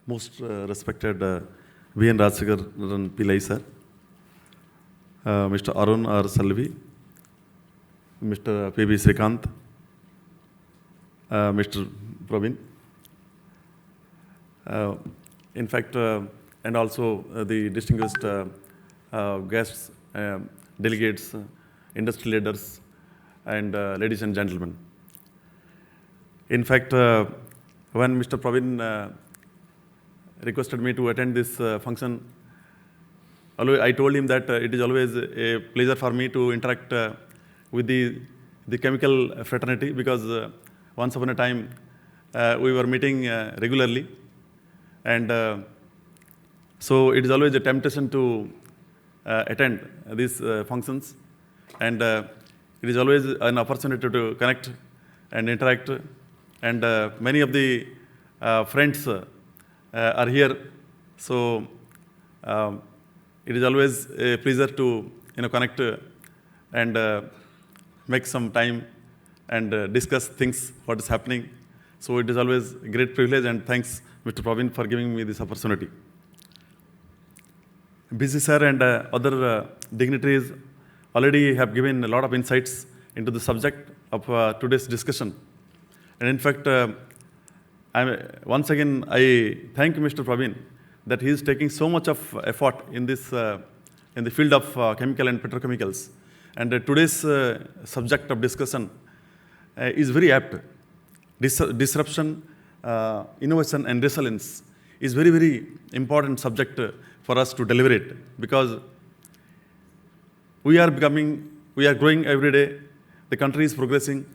most respected V.N. Rajsekaran Pillai sir, Mr. Arun R. Salvi, Mr. P.B. Srikanth, Mr. Praveen. In fact, and also the distinguished guests, delegates, industry leaders, and ladies and gentlemen. In fact, when Mr. Praveen requested me to attend this function, I told him that it is always a pleasure for me to interact with the chemical fraternity, because once upon a time we were meeting regularly, and so it is always a temptation to attend these functions, and it is always an opportunity to connect and interact, and many of the friends are here, so it is always a pleasure to connect and make some time and discuss things, what is happening. So it is always a great privilege, and thanks Mr. Praveen for giving me this opportunity. BC sir and other dignitaries already have given a lot of insights into the subject of today's discussion. And in fact, once again, I thank Mr. Praveen that he is taking so much of effort in this, in the field of chemical and petrochemicals. And today's subject of discussion is very apt. Disruption, innovation, and resilience is very, very important subject for us to deliberate, because we are growing every day, the country is progressing,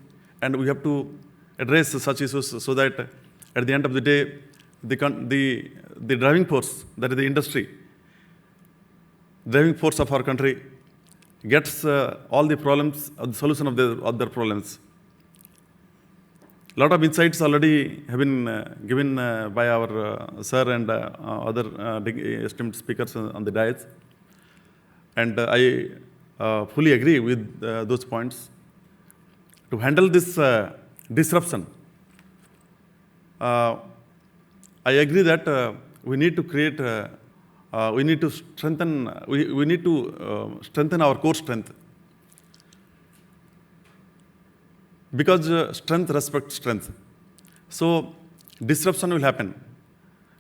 and we have to address such issues so that at the end of the day, the driving force, that is the industry, driving force of our country, gets all the problems, the solution of their problems. A lot of insights already have been given by our sir and other esteemed speakers on the dais. And I fully agree with those points. To handle this disruption, I agree that we need to create, we need to strengthen our core strength. Because strength respects strength. So disruption will happen.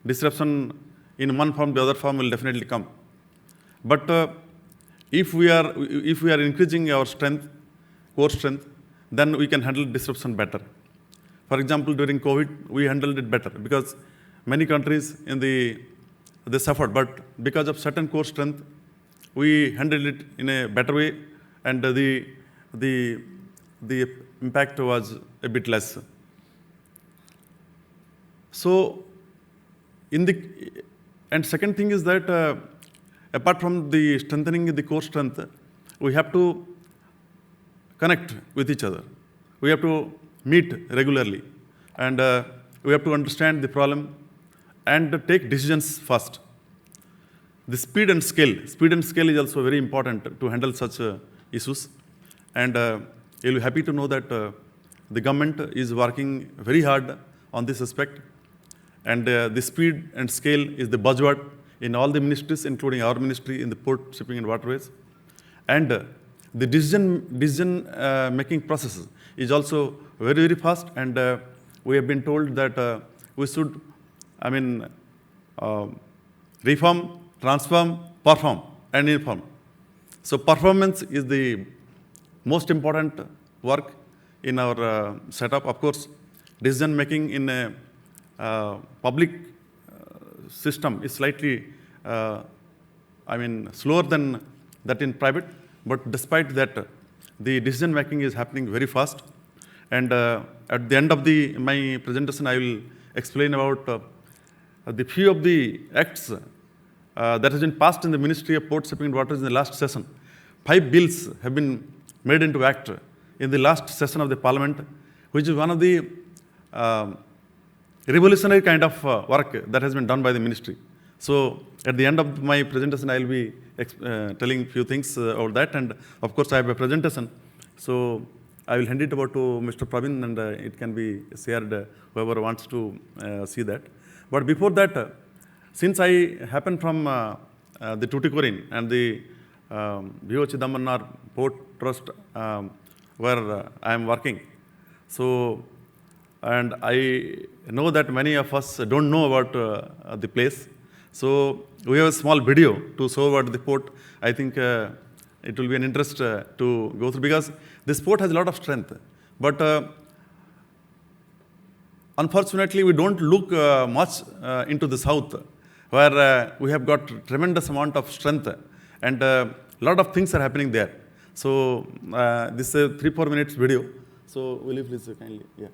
Disruption in one form, the other form will definitely come. But if we are increasing our strength, core strength, then we can handle disruption better. For example, during COVID, we handled it better because many countries they suffered, but because of certain core strength, we handled it in a better way, and the impact was a bit less. So, and second thing is that apart from the strengthening the core strength, we have to connect with each other. We have to meet regularly, and we have to understand the problem and take decisions fast. The speed and scale is also very important to handle such issues, and you'll be happy to know that the government is working very hard on this aspect, and the speed and scale is the buzzword in all the ministries, including our ministry in the port, shipping and waterways. And the decision making process is also very, very fast, and we have been told that we should, reform, transform, perform, and inform. So performance is the most important work in our setup. Of course, decision making in a public system is slightly, slower than that in private. But despite that, the decision making is happening very fast. And at the end of my presentation, I will explain about the few of the acts that has been passed in the Ministry of Port, Shipping and Waters in the last session. 5 bills have been made into act in the last session of the Parliament, which is one of the revolutionary kind of work that has been done by the ministry. So at the end of my presentation, I will be telling a few things about that, and of course I have a presentation. So I will hand it over to Mr. Praveen, and it can be shared whoever wants to see that. But before that, since I happen from the Tuticorin and the VO Chidambaranar Port Trust where I am working, so, and I know that many of us don't know about the place. So we have a small video to show about the port. I think it will be an interest to go through, because this port has a lot of strength. But unfortunately, we don't look much into the south, where we have got tremendous amount of strength, and a lot of things are happening there. So this is a 3-4 minutes video. So will you please kindly, yeah.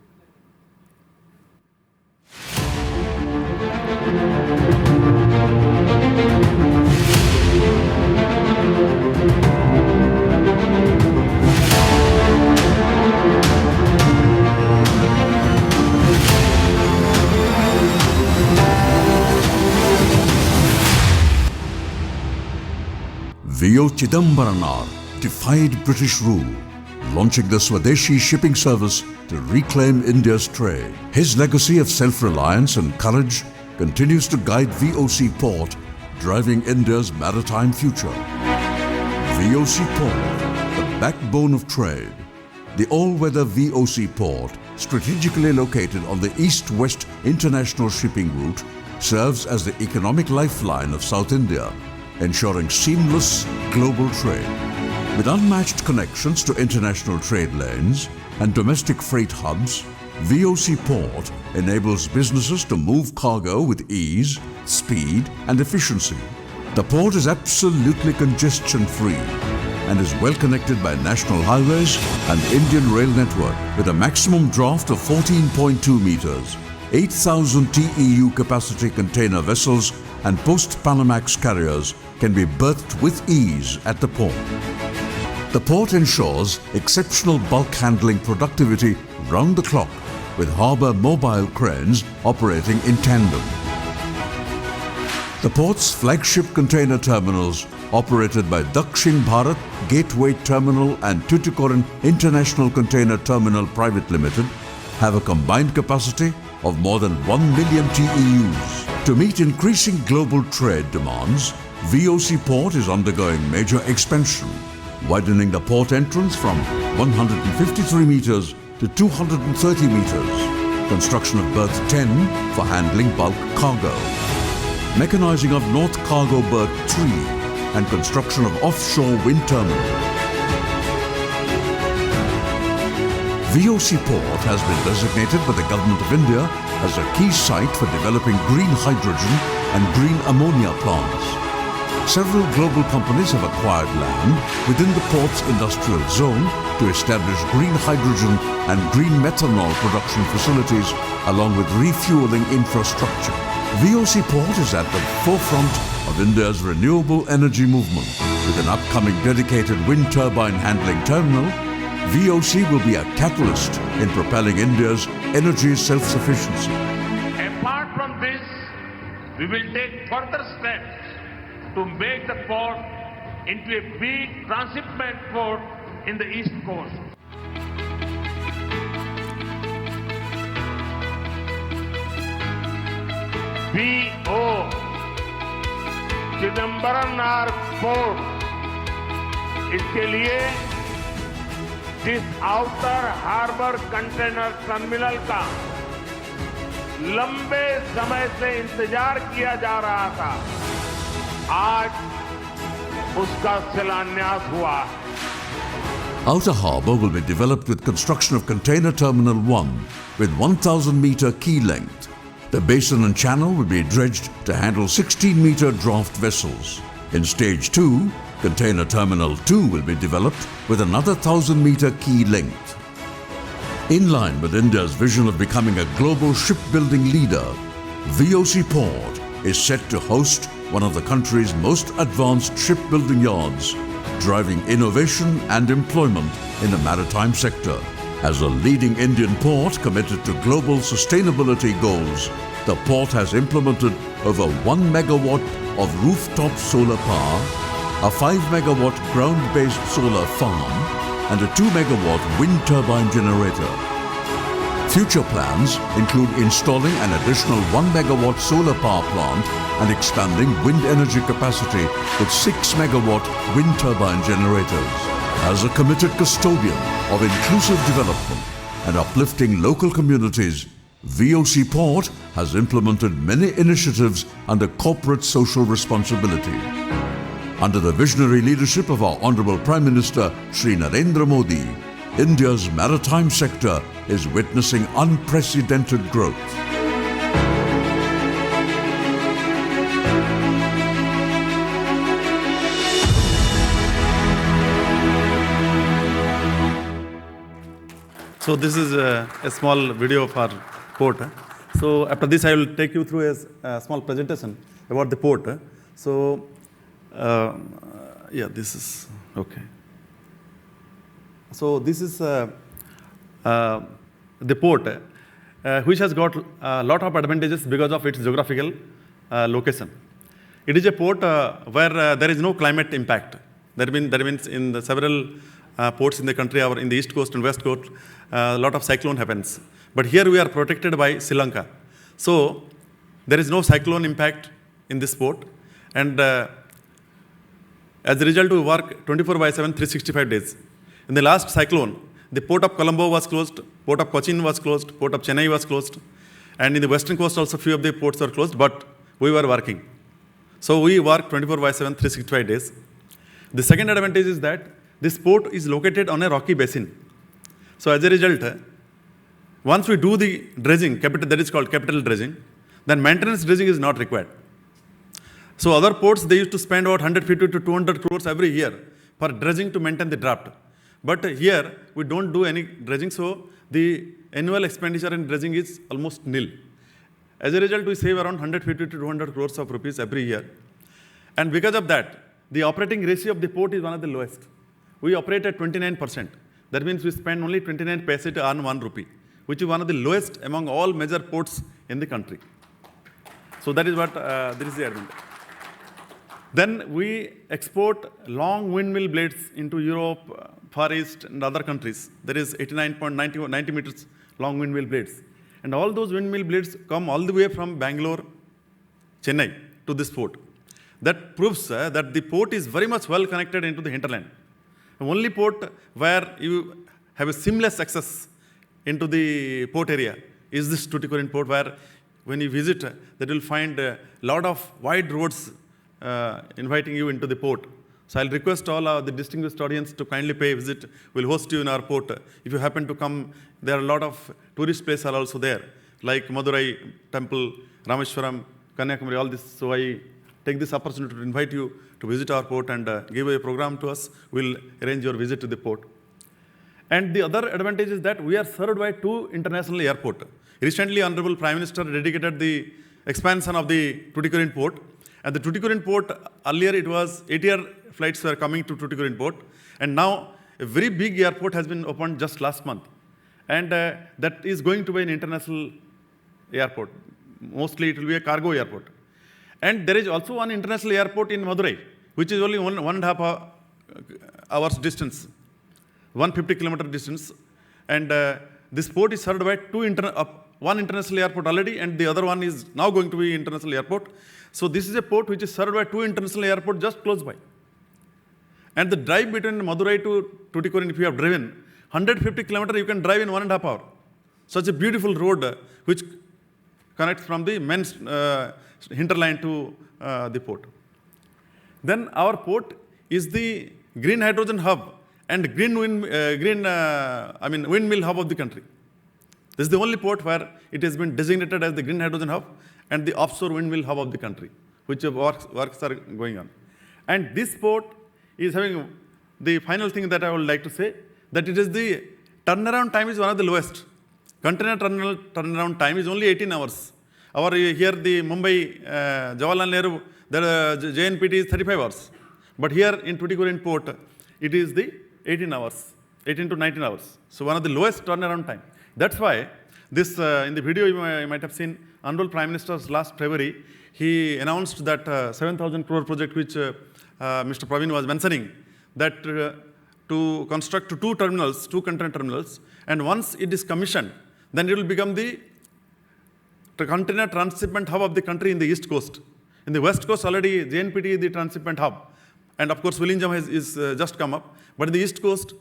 VO Chidambaranar defied British rule, launching the Swadeshi shipping service to reclaim India's trade. His legacy of self-reliance and courage continues to guide VOC Port, driving India's maritime future. VOC Port, the backbone of trade. The all-weather VOC Port, strategically located on the east-west international shipping route, serves as the economic lifeline of South India, ensuring seamless global trade. With unmatched connections to international trade lanes and domestic freight hubs, VOC Port enables businesses to move cargo with ease, speed, and efficiency. The port is absolutely congestion-free and is well connected by national highways and Indian rail network with a maximum draft of 14.2 meters. 8,000 TEU capacity container vessels and post-Panamax carriers can be berthed with ease at the port. The port ensures exceptional bulk handling productivity round the clock, with harbour mobile cranes operating in tandem. The port's flagship container terminals, operated by Dakshin Bharat Gateway Terminal and Tuticorin International Container Terminal Private Limited, have a combined capacity of more than 1 million TEUs. To meet increasing global trade demands, VOC Port is undergoing major expansion, widening the port entrance from 153 meters to 230 meters, construction of berth 10 for handling bulk cargo, mechanizing of North Cargo Berth 3, and construction of offshore wind terminal. VOC Port has been designated by the Government of India as a key site for developing green hydrogen and green ammonia plants. Several global companies have acquired land within the port's industrial zone to establish green hydrogen and green methanol production facilities along with refueling infrastructure. VOC Port is at the forefront of India's renewable energy movement. With an upcoming dedicated wind turbine handling terminal, VOC will be a catalyst in propelling India's energy self-sufficiency. Apart from this, we will take further steps to make the port into a big transshipment port in the East Coast. VO Chidambaranar port इसके लिए जिस outer harbour container terminal का लंबे समय से इंतजार किया जा रहा था, आज उसका शिलान्यास हुआ है. Outer harbour will be developed with construction of Container Terminal 1 with 1,000-metre quay length. The basin and channel will be dredged to handle 16-metre draft vessels. In Stage 2, Container Terminal 2 will be developed with another 1,000-metre quay length. In line with India's vision of becoming a global shipbuilding leader, VOC Port is set to host one of the country's most advanced shipbuilding yards, driving innovation and employment in the maritime sector. As a leading Indian port committed to global sustainability goals, the port has implemented over 1 megawatt of rooftop solar power, a 5 megawatt ground-based solar farm, and a 2 megawatt wind turbine generator. Future plans include installing an additional 1 megawatt solar power plant and expanding wind energy capacity with 6 megawatt wind turbine generators. As a committed custodian of inclusive development and uplifting local communities, VOC Port has implemented many initiatives under corporate social responsibility. Under the visionary leadership of our Honorable Prime Minister Shri Narendra Modi, India's maritime sector is witnessing unprecedented growth. So this is a small video of our port. So after this, I will take you through a small presentation about the port. So yeah, this is okay. So this is the port, which has got a lot of advantages because of its geographical location. It is a port where there is no climate impact. That means in the several ports in the country, or in the east coast and west coast, a lot of cyclone happens. But here we are protected by Sri Lanka. So there is no cyclone impact in this port. And as a result, we work 24/7, 365 days. In the last cyclone, the port of Colombo was closed, port of Cochin was closed, port of Chennai was closed, and in the western coast also few of the ports were closed, but we were working. So we work 24/7, 365 days. The second advantage is that this port is located on a rocky basin. So as a result, once we do the dredging, that is called capital dredging, then maintenance dredging is not required. So other ports, they used to spend about 150 to 200 crores every year for dredging to maintain the draft. But here, we don't do any dredging, so the annual expenditure in dredging is almost nil. As a result, we save around 150 to 200 crores of rupees every year. And because of that, the operating ratio of the port is one of the lowest. We operate at 29%. That means we spend only 29 paise to earn 1 rupee, which is one of the lowest among all major ports in the country. So that is what this is the advantage. Then we export long windmill blades into Europe, Far East, and other countries. There is 89.90 meters long windmill blades. And all those windmill blades come all the way from Bangalore, Chennai to this port. That proves that the port is very much well connected into the hinterland. The only port where you have a seamless access into the port area is this Tuticorin port, where when you visit, that you'll find a lot of wide roads inviting you into the port. So I'll request all the distinguished audience to kindly pay a visit. We'll host you in our port. If you happen to come, there are a lot of tourist places are also there, like Madurai Temple, Rameshwaram, Kanyakumari, all this. So I take this opportunity to invite you to visit our port and give a program to us. We'll arrange your visit to the port. And the other advantage is that we are served by 2 international airports. Recently, Honorable Prime Minister dedicated the expansion of the Tuticorin port. And the Tuticorin port, earlier it was 8-year flights were coming to Tuticorin port. And now a very big airport has been opened just last month. And that is going to be an international airport. Mostly it will be a cargo airport. And there is also one international airport in Madurai, which is only 1.5 hours distance, 150-kilometer distance. And this port is served by one international airport already, and the other one is now going to be international airport. So this is a port which is served by 2 international airports just close by. And the drive between Madurai to Tuticorin, if you have driven, 150 kilometers you can drive in 1.5 hours. Such a beautiful road which connects from the men's hinterland to the port. Then our port is the green hydrogen hub and windmill hub of the country. This is the only port where it has been designated as the green hydrogen hub and the offshore windmill hub of the country, which works are going on. And this port is having the final thing that I would like to say, that it is the turnaround time is one of the lowest. Container turnaround time is only 18 hours. Our here the Mumbai Jawaharlal Nehru, the JNPT is 35 hours. But here in Tuticorin port, it is the 18 hours, 18 to 19 hours. So one of the lowest turnaround time. That's why this, in the video you might have seen, Honorable Prime Minister's last February, he announced that 7,000 crore project which Mr. Praveen was mentioning, that to construct 2 terminals, 2 container terminals, and once it is commissioned, then it will become the container transshipment hub of the country in the east coast. In the west coast, already JNPT is the transshipment hub. And of course, Vizhinjam is just come up. But in the east coast,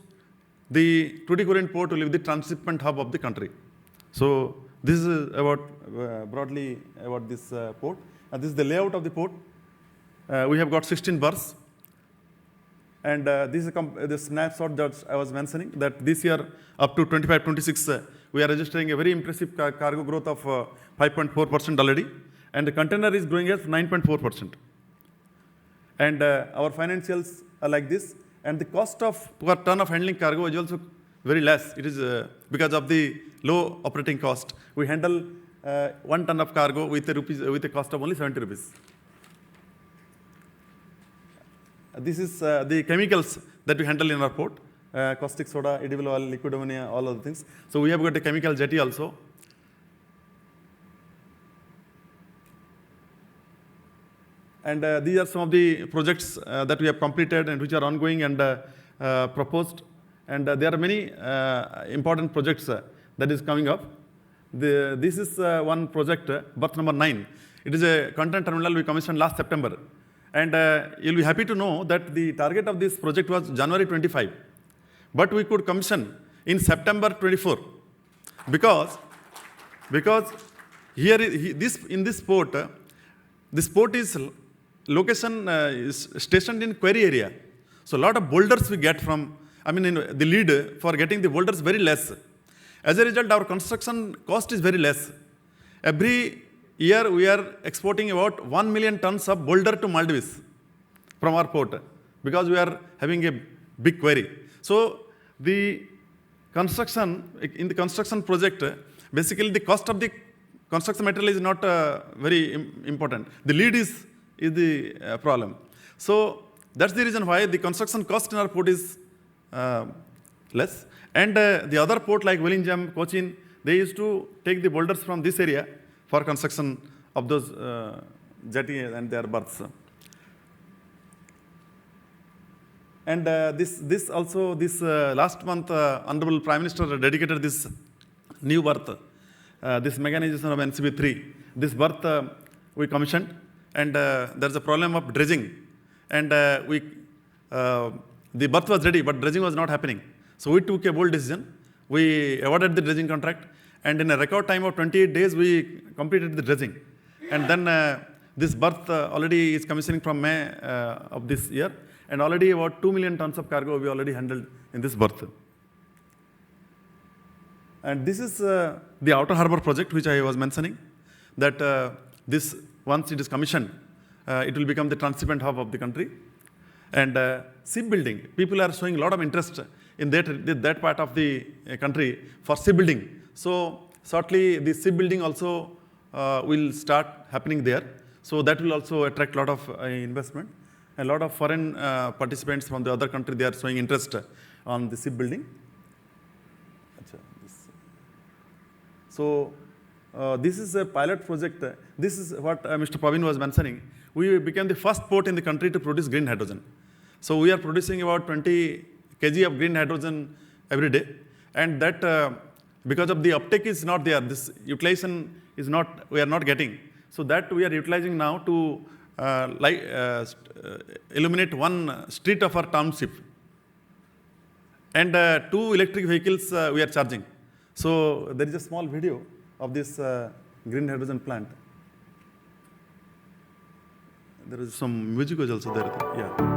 the Tuticorin port will be the transshipment hub of the country. So this is about broadly about this port. And this is the layout of the port. We have got 16 berths. And this is the snapshot that I was mentioning, that this year up to 25-26, we are registering a very impressive cargo growth of 5.4% already. And the container is growing at 9.4%. And our financials are like this. And the cost of per ton of handling cargo is also very less. It is because of the low operating cost. We handle 1 ton of cargo with a cost of only 70 rupees. This is the chemicals that we handle in our port. Caustic soda, edible oil, liquid ammonia, all other things. So we have got a chemical jetty also. And these are some of the projects that we have completed and which are ongoing and proposed. And there are many important projects that is coming up. This is one project, berth number 9. It is a container terminal we commissioned last September. And you'll be happy to know that the target of this project was January 25. But we could commission in September 24. Because here in this port is location is stationed in quarry area. So a lot of boulders we get from, the lead for getting the boulders very less. As a result, our construction cost is very less. Every year we are exporting about 1 million tons of boulder to Maldives from our port because we are having a big quarry. So the construction, in the construction project, basically the cost of the construction material is not very important. The lead is the problem. So that's the reason why the construction cost in our port is less. And the other port like Vizhinjam, Cochin, they used to take the boulders from this area for construction of those jetty and their berths. And this last month, Honorable Prime Minister dedicated this new berth, this mechanization of NCB3. This berth we commissioned, and there's a problem of dredging. And the berth was ready, but dredging was not happening. So we took a bold decision. We awarded the dredging contract, and in a record time of 28 days, we completed the dredging. And then this berth already is commissioning from May of this year, and already about 2 million tons of cargo we already handled in this berth. And this is the outer harbor project which I was mentioning, that this, once it is commissioned, it will become the transshipment hub of the country. And shipbuilding, people are showing a lot of interest in that part of the country for shipbuilding. So shortly, the shipbuilding also will start happening there. So that will also attract a lot of investment. A lot of foreign participants from the other country, they are showing interest on the shipbuilding. So this is a pilot project. This is what Mr. Praveen was mentioning. We became the first port in the country to produce green hydrogen. So we are producing about 20 kg of green hydrogen every day. And that, because of the uptake is not there, this utilization is not, we are not getting. So that we are utilizing now to illuminate one street of our township. And 2 electric vehicles we are charging. So there is a small video of this green hydrogen plant. There is some music was also there. Yeah.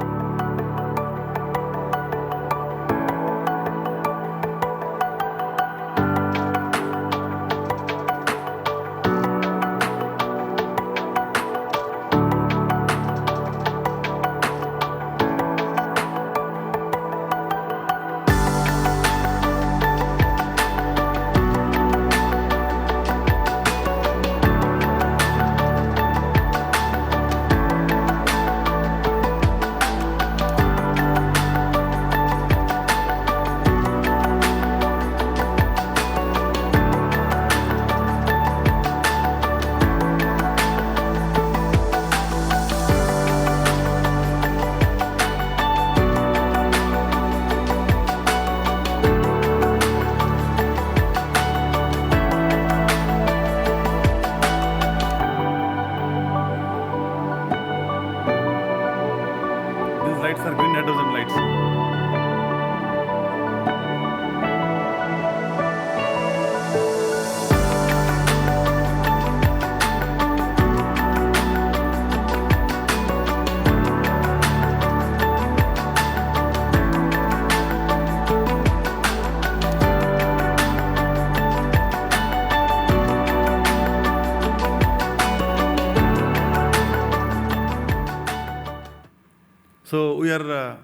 So we are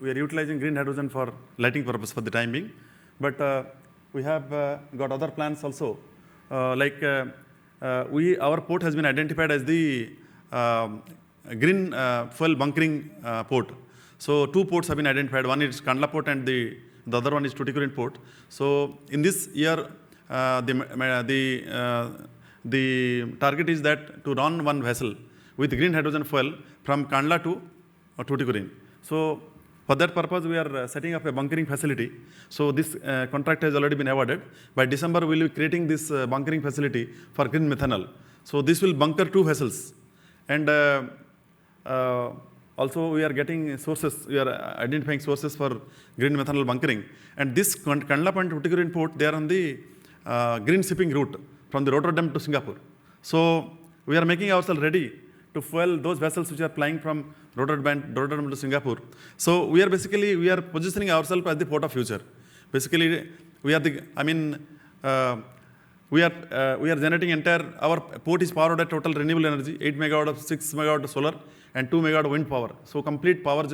utilizing green hydrogen for lighting purpose for the time being, but we have got other plans also. Our port has been identified as the green fuel bunkering port. So 2 ports have been identified. One is Kandla port and the other one is Tuticorin port. So in this year, the target is that to run one vessel with green hydrogen fuel from Kandla to Tuticorin. So for that purpose, we are setting up a bunkering facility. So this contract has already been awarded. By December, we will be creating this bunkering facility for green methanol. So this will bunker 2 vessels. And also we are getting sources, we are identifying sources for green methanol bunkering. And this Kandla and Tuticorin port, they are on the green shipping route from the Rotterdam to Singapore. So we are making ourselves ready to fuel those vessels which are plying from Rotterdam to Singapore. So we are positioning ourselves as the port of future. Basically, we are generating our port is powered at total renewable energy, 8 megawatt of 6 megawatt of solar and 2 megawatt wind power. So complete power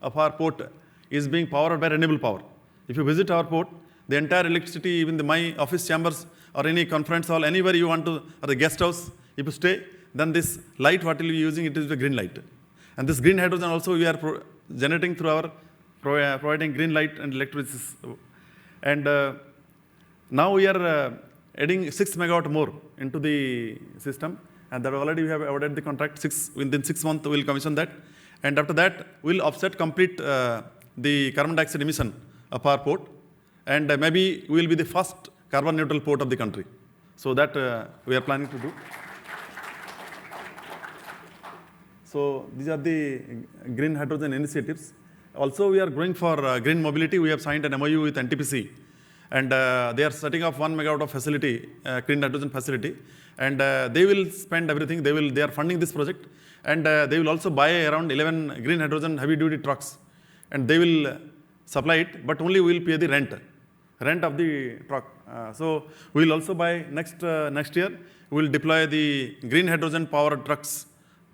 of our port is being powered by renewable power. If you visit our port, the entire electricity, even my office chambers or any conference hall, anywhere you want to, or the guest house, if you stay, then this light what we will be using, it is the green light. And this green hydrogen also we are generating through our providing green light and electricity. And now we are adding 6 megawatt more into the system, and that already we have awarded the contract. Within 6 months we will commission that, and after that we will offset complete the carbon dioxide emission of our port, and maybe we will be the first carbon neutral port of the country. So that we are planning to do. So these are the green hydrogen initiatives. Also, we are going for green mobility. We have signed an MOU with NTPC, and they are setting up 1 megawatt of facility, green hydrogen facility, and they will spend everything. They are funding this project, and they will also buy around 11 green hydrogen heavy-duty trucks, and they will supply it, but only we will pay the rent of the truck. So we will also buy next year. We will deploy the green hydrogen powered trucks,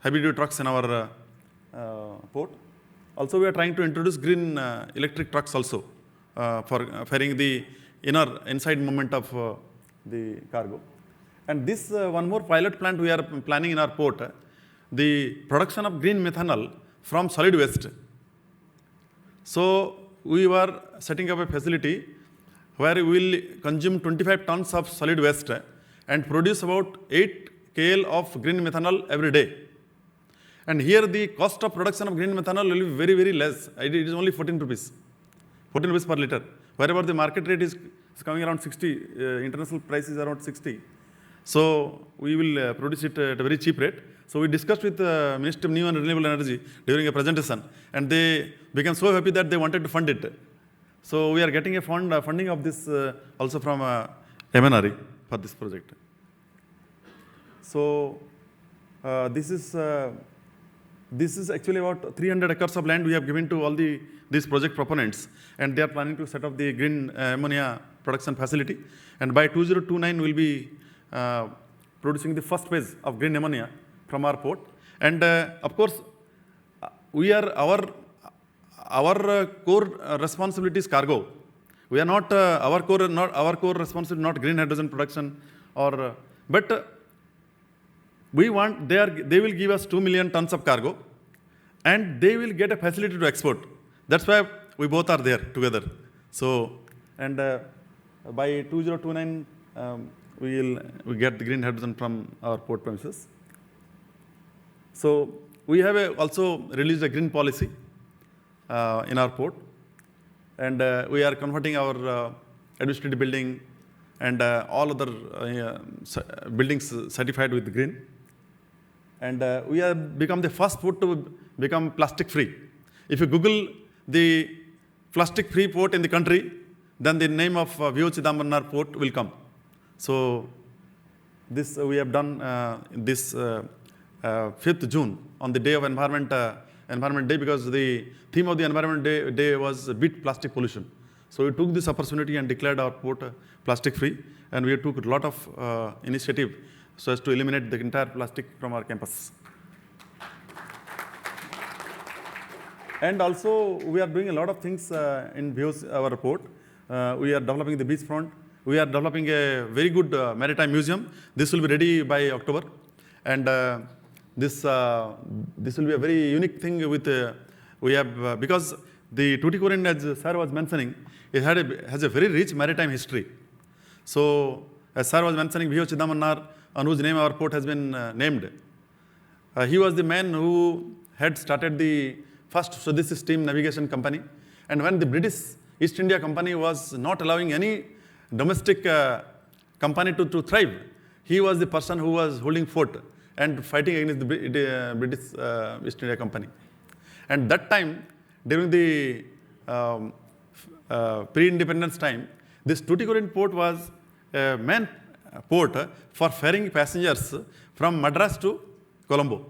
heavy-duty trucks in our port. Also, we are trying to introduce green electric trucks also for ferrying the inside movement of the cargo. And this one more pilot plant we are planning in our port, the production of green methanol from solid waste. So we were setting up a facility where we will consume 25 tons of solid waste and produce about 8 kl of green methanol every day. And here the cost of production of green methanol will be very, very less. It is only 14 rupees per liter. Wherever the market rate is coming around 60, international price is around 60. So we will produce it at a very cheap rate. So we discussed with the Ministry of New and Renewable Energy during a presentation, and they became so happy that they wanted to fund it. So we are getting a funding of this also from MNRE for this project. So this is actually about 300 acres of land we have given to all these project proponents, and they are planning to set up the green ammonia production facility. And by 2029, we will be producing the first phase of green ammonia from our port. And of course, our core responsibility is cargo. We are not our core responsibility not green hydrogen production, but we want they will give us 2 million tons of cargo, and they will get a facility to export. That's why we both are there together. So, and by 2029, we get the green hydrogen from our port premises. So we have also released a green policy in our port, and we are converting our administrative building and all other buildings certified with green. And we have become the first port to become plastic free. If you Google the plastic free port in the country, then the name of VO Chidambaranar port will come. So this we have done this 5th June on the day of Environment Day, because the theme of the Environment Day was beat plastic pollution. So we took this opportunity and declared our port plastic free, and we took a lot of initiative so as to eliminate the entire plastic from our campus. And also, we are doing a lot of things in views our report. We are developing the beachfront. We are developing a very good maritime museum. This will be ready by October. And this will be a very unique thing with, we have, because the Tuticorin, as Sir was mentioning, it has a very rich maritime history. So, as Sir was mentioning, V.O. Chidambaranar, on whose name our port has been named. He was the man who had started the first Swadeshi steam navigation company. And when the British East India Company was not allowing any domestic company to thrive, he was the person who was holding fort and fighting against the British East India Company. And that time, during the pre-independence time, this Tuticorin port was a main port for ferrying passengers from Madras to Colombo.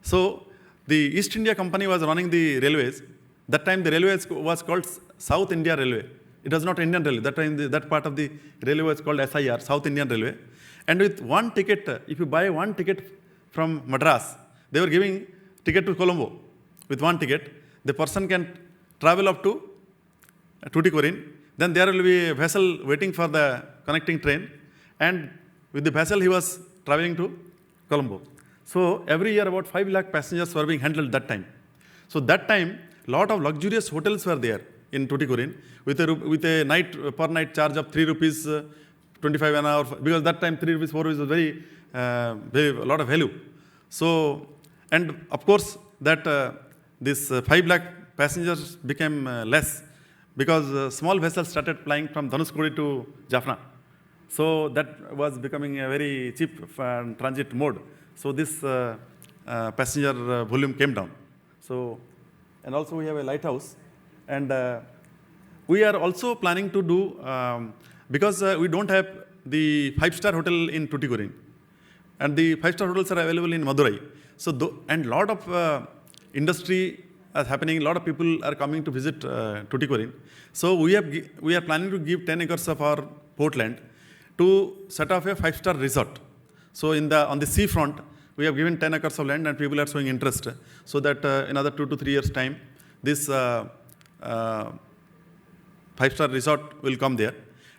So, the East India Company was running the railways. That time the railways was called South India Railway. It was not Indian Railway. That time that part of the railway was called SIR, South Indian Railway. And with one ticket, if you buy one ticket from Madras, they were giving ticket to Colombo. With one ticket, the person can travel up to Tuticorin. Then there will be a vessel waiting for the connecting train. And with the vessel, he was traveling to Colombo. So every year about 5 lakh passengers were being handled that time. So that time, lot of luxurious hotels were there in Tuticorin with a night per night charge of 3 rupees 25 an hour, because that time 3 rupees 4 rupees was very a lot of value. So, and of course that this 5 lakh passengers became less because small vessels started plying from Dhanushkodi to Jaffna. So that was becoming a very cheap transit mode. So this passenger volume came down. So, and also we have a lighthouse, and we are also planning to do, because we don't have the 5-star hotel in Tuticorin, and the 5-star hotels are available in Madurai. So, and lot of industry is happening, lot of people are coming to visit Tuticorin. So we are planning to give 10 acres of our port land to set off a 5-star resort. So on the seafront, we have given 10 acres of land and people are showing interest. So that in another 2 to 3 years time, this 5-star resort will come there.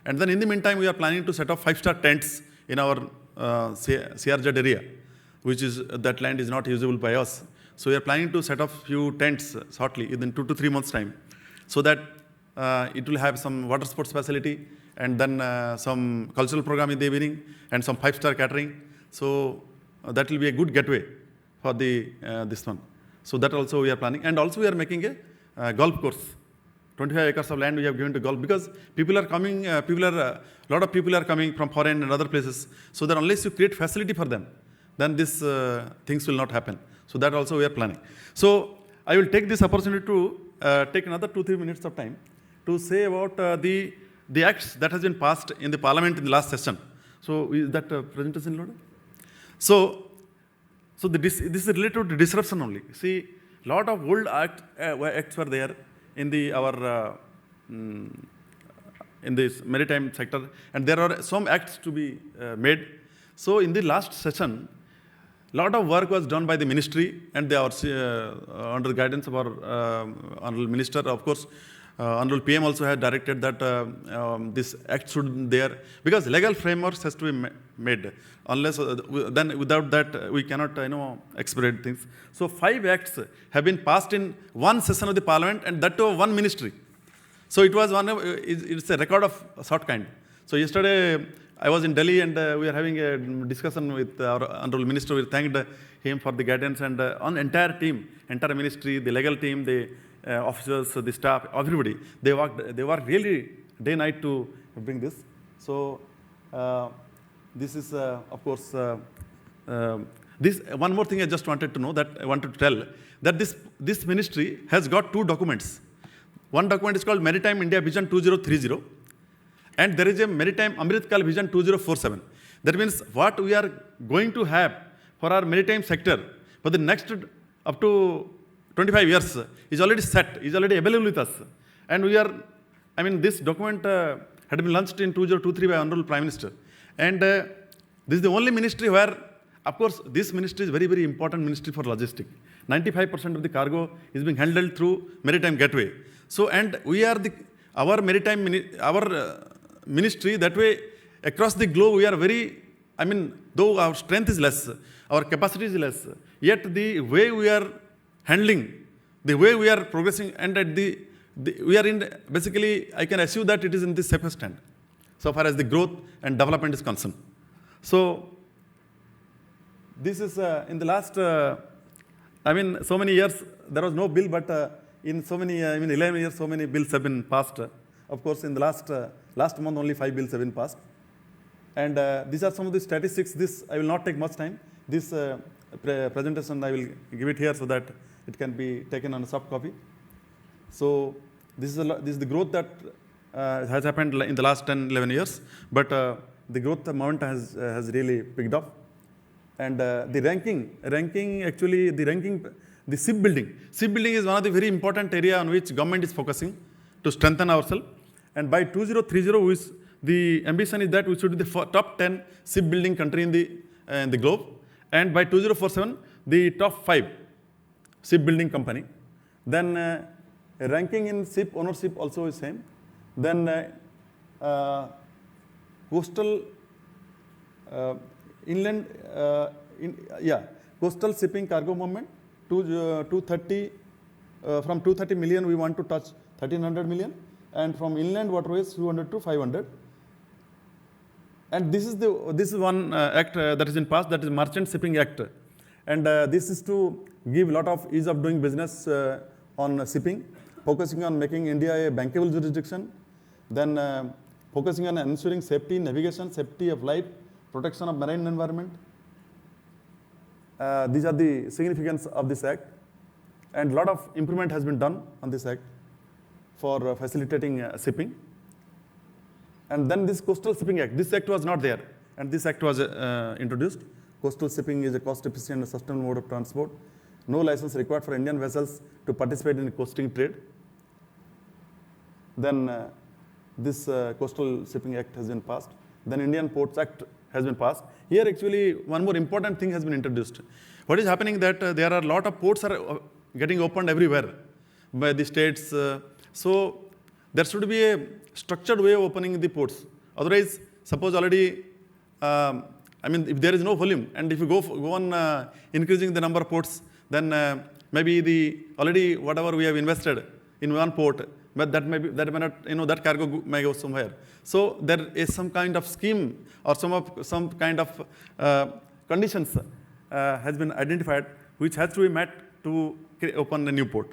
And then in the meantime, we are planning to set up 5-star tents in our CRZ area, which is, that land is not usable by us. So we are planning to set up few tents shortly, within 2 to 3 months time, so that it will have some water sports facility, and then some cultural program in the evening, and some 5-star catering. So that will be a good gateway for the this one. So that also we are planning, and also we are making a golf course. 25 acres of land we have given to golf, because people are coming. A lot of people are coming from foreign and other places. So that unless you create facility for them, then these things will not happen. So that also we are planning. So I will take this opportunity to take another 2-3 minutes of time to say about the acts that has been passed in the Parliament in the last session. So is that presentation loaded? So this is related to disruption only. See, lot of old acts were there in our in this maritime sector, and there are some acts to be made. So in the last session, lot of work was done by the ministry, and they are under the guidance of our honorable minister. Of course, honorable PM also had directed that this act should be there, because legal frameworks has to be made. Unless then without that we cannot expedite things. So 5 acts have been passed in one session of the Parliament, and that to one ministry. So it was it's a record of a sort kind. So yesterday I was in Delhi, and we are having a discussion with our honorable minister. We thanked him for the guidance, and on entire team, entire ministry, the legal team, the officers, the staff, everybody, they worked really day and night to bring this. So this is of course this one more thing I just wanted to know, that I wanted to tell, that this ministry has got 2 documents. One document is called Maritime India Vision 2030, and there is a Maritime Amrit Kal Vision 2047. That means what we are going to have for our maritime sector for the next up to 25 years is already set, is already available with us. And we are, this document had been launched in 2023 by Honorable Prime Minister. And this is the only ministry where, of course, this ministry is very, very important ministry for logistics. 95% of the cargo is being handled through maritime gateway. So, and we are our maritime ministry, that way across the globe we are very, though our strength is less, our capacity is less, yet the way we are handling, the way we are progressing, and at we are in, basically I can assume that it is in the safest hand, so far as the growth and development is concerned. So, this is in the last, so many years there was no bill, but in so many, 11 years, so many bills have been passed. Of course, in the last month, only 5 bills have been passed. And these are some of the statistics. This, I will not take much time. This presentation, I will give it here so that it can be taken on a soft copy. So, this is the growth that has happened in the last 10, 11 years. But the growth amount has really picked up. And the ranking, actually, the shipbuilding. Shipbuilding is one of the very important area on which government is focusing to strengthen ourselves. And by 2030, the ambition is that we should be the top 10 shipbuilding country in the globe. And by 2047, the top 5 shipbuilding company. Then ranking in ship ownership also is same. Then coastal inland, coastal shipping cargo movement, 230, from 230 million we want to touch 1300 million, and from inland waterways 200 to 500. And this is one act that is in past, that is Merchant Shipping Act, and this is to give a lot of ease of doing business on shipping, focusing on making India a bankable jurisdiction, then focusing on ensuring safety, navigation, safety of life, protection of marine environment. These are the significance of this act, and a lot of improvement has been done on this act for facilitating shipping. And then this Coastal Shipping Act, this act was not there, and this act was introduced. Coastal shipping is a cost-efficient and sustainable mode of transport. No license required for Indian vessels to participate in coasting trade. Then this Coastal Shipping Act has been passed. Then Indian Ports Act has been passed. Here actually one more important thing has been introduced. What is happening that there are a lot of ports are getting opened everywhere by the states. So there should be a structured way of opening the ports. Otherwise, suppose already, if there is no volume, and if you go on increasing the number of ports, then maybe already whatever we have invested in one port, but that may not, that cargo may go somewhere. So there is some kind of scheme or some kind of conditions has been identified which has to be met to open a new port.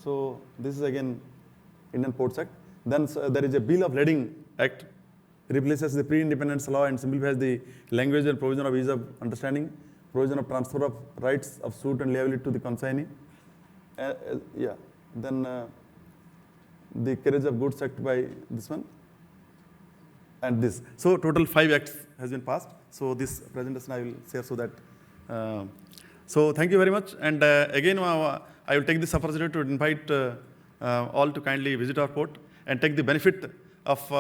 So this is again Indian Ports Act. Then there is a Bill of Lading Act, replaces the pre-independence law and simplifies the language and provision of ease of understanding, provision of transfer of rights of suit and liability to the consignee. Then the Carriage of Goods Act by this one, and this. So total 5 acts has been passed. So this presentation I will share so that. So thank you very much. And again, I will take this opportunity to invite all to kindly visit our port and take the benefit of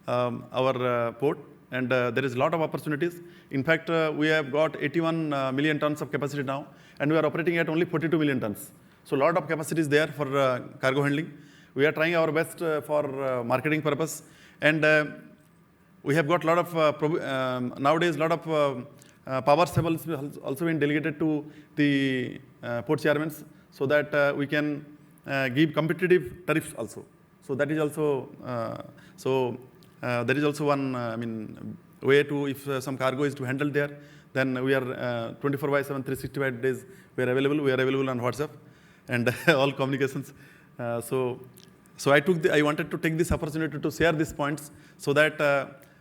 our port. And there is a lot of opportunities. In fact, we have got 81 million tons of capacity now, and we are operating at only 42 million tons. So a lot of capacity is there for cargo handling. We are trying our best for marketing purpose, and we have got a lot of nowadays a lot of powers have also been delegated to the port chairmen, so that we can give competitive tariffs also. So that is also there is also one way to, if some cargo is to handle there, then we are 24/7, 365 days we are available. We are available on WhatsApp and all communications. So I wanted to take this opportunity to share these points, so that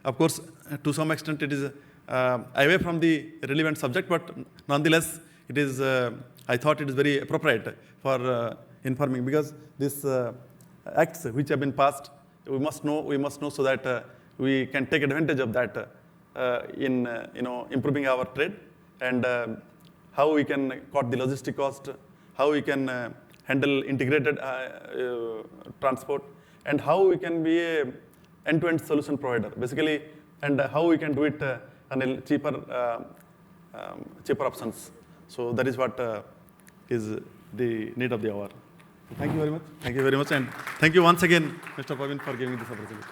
of course to some extent it is away from the relevant subject, but nonetheless it is I thought it is very appropriate for informing, because these acts which have been passed, we must know so that we can take advantage of that in improving our trade, and how we can cut the logistic cost, how we can handle integrated transport, and how we can be a end-to-end solution provider, basically, and how we can do it on a cheaper cheaper options. So that is what is the need of the hour. Thank you very much. Thank you very much. And thank you once again, Mr. Pavin, for giving this opportunity.